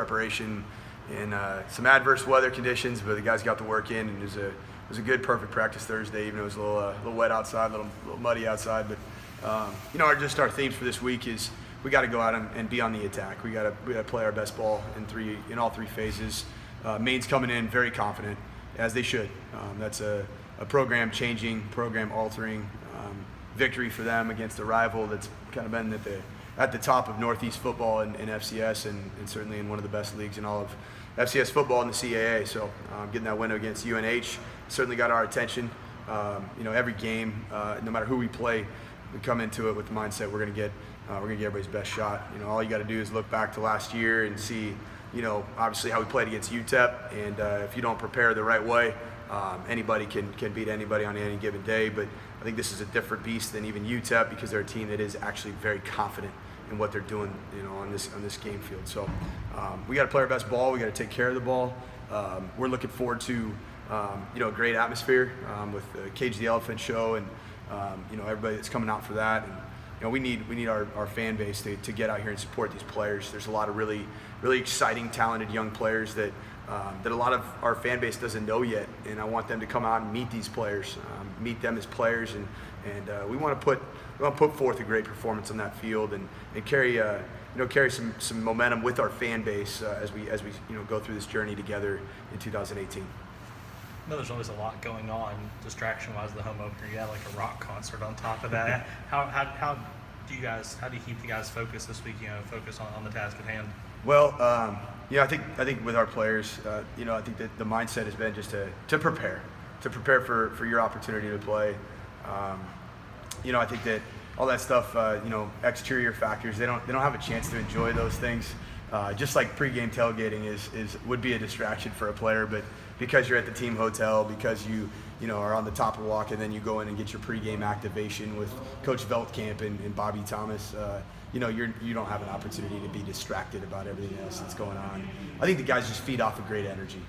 preparation in some adverse weather conditions, but the guys got the work in, and it was a good, perfect practice Thursday. Even though it was a little wet outside, a little muddy outside. But our themes for this week is we got to go out and be on the attack. We got to play our best ball in all three phases. Maine's coming in very confident, as they should. That's a program changing, program altering victory for them against a rival that's kind of been at the top of Northeast football in FCS and certainly in one of the best leagues in all of FCS football in the CAA. So getting that win against UNH certainly got our attention. Every game, no matter who we play, we come into it with the mindset we're gonna get everybody's best shot. All you got to do is look back to last year and see, obviously how we played against UTEP, and if you don't prepare the right way, anybody can beat anybody on any given day. But I think this is a different beast than even UTEP because they're a team that is actually very confident in what they're doing, on this game field. So we got to play our best ball. We got to take care of the ball. We're looking forward to a great atmosphere with the Cage the Elephant show and everybody that's coming out for that. And we need our fan base to get out here and support these players. There's a lot of really exciting, talented young players that a lot of our fan base doesn't know yet, and I want them to come out and meet these players, meet them as players, and we want to put forth a great performance on that field and carry some momentum with our fan base as we go through this journey together in 2018. I know there's always a lot going on, distraction-wise. The home opener, you had like a rock concert on top of that. How do you keep the guys focused this week? Focus on the task at hand. Well, I think with our players, I think that the mindset has been just to prepare for your opportunity to play. I think that all that stuff, exterior factors, they don't have a chance to enjoy those things. Just like pregame tailgating would be a distraction for a player, but because you're at the team hotel, because you are on the top of the walk, and then you go in and get your pregame activation with Coach Veldkamp and Bobby Thomas, you don't have an opportunity to be distracted about everything else that's going on. I think the guys just feed off of great energy,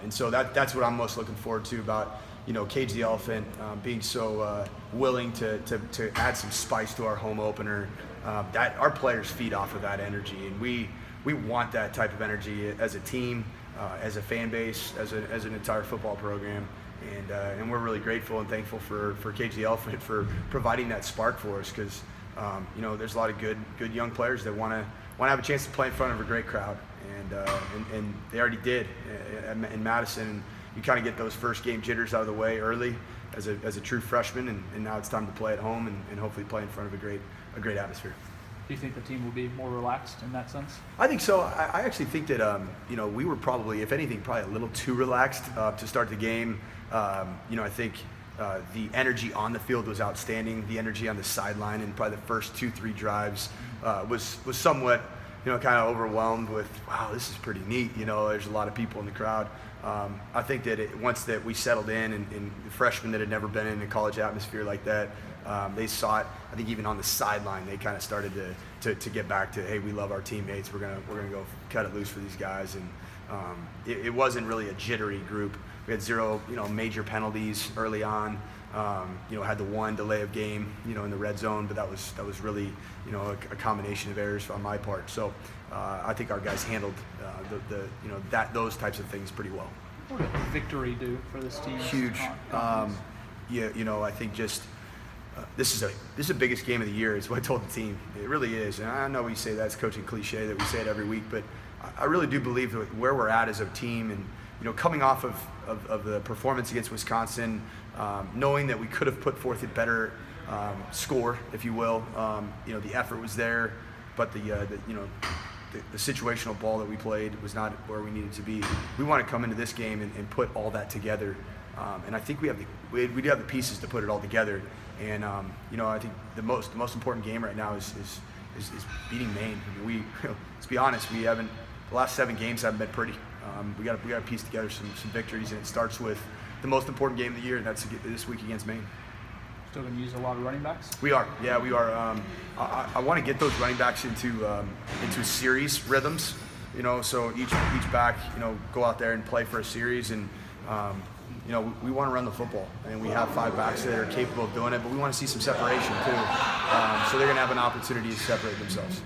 and so that's what I'm most looking forward to about Cage the Elephant being so willing to add some spice to our home opener. That our players feed off of that energy, and we want that type of energy as a team, as a fan base, as an entire football program, and we're really grateful and thankful for Cage the Elephant for providing that spark for us, because there's a lot of good young players that want to have a chance to play in front of a great crowd, and they already did in Madison. You kind of get those first game jitters out of the way early as a true freshman, and now it's time to play at home and hopefully play in front of a great atmosphere. Do you think the team will be more relaxed in that sense? I think so. I actually think that we were probably, if anything, probably a little too relaxed to start the game. I think the energy on the field was outstanding. The energy on the sideline in probably the first 2-3 drives was somewhat kind of overwhelmed with, wow, this is pretty neat. There's a lot of people in the crowd. I think that once that we settled in and the freshmen that had never been in a college atmosphere like that, they saw it. I think even on the sideline, they kind of started to get back to, hey, we love our teammates. We're gonna go cut it loose for these guys. And it wasn't really a jittery group. We had 0 major penalties early on. Had the one delay of game in the red zone, but that was really a combination of errors on my part. So I think our guys handled those types of things pretty well. What did the victory do for this team? Huge. I think just this is the biggest game of the year is what I told the team. It really is. And I know we say that's coaching cliche, that we say it every week, but I really do believe that where we're at as a team, and coming off of the performance against Wisconsin, knowing that we could have put forth a better score, if you will. The effort was there, but the situational ball that we played was not where we needed to be. We want to come into this game and put all that together, and I think we do have the pieces to put it all together. And I think the most important game right now is beating Maine. I mean, let's be honest, the last 7 games haven't been pretty. We got to piece together some victories, and it starts with the most important game of the year, and that's this week against Maine. Still going to use a lot of running backs? We are. I want to get those running backs into series rhythms. So each back go out there and play for a series, and we want to run the football, and we have 5 backs that are capable of doing it, but we want to see some separation too. So they're going to have an opportunity to separate themselves.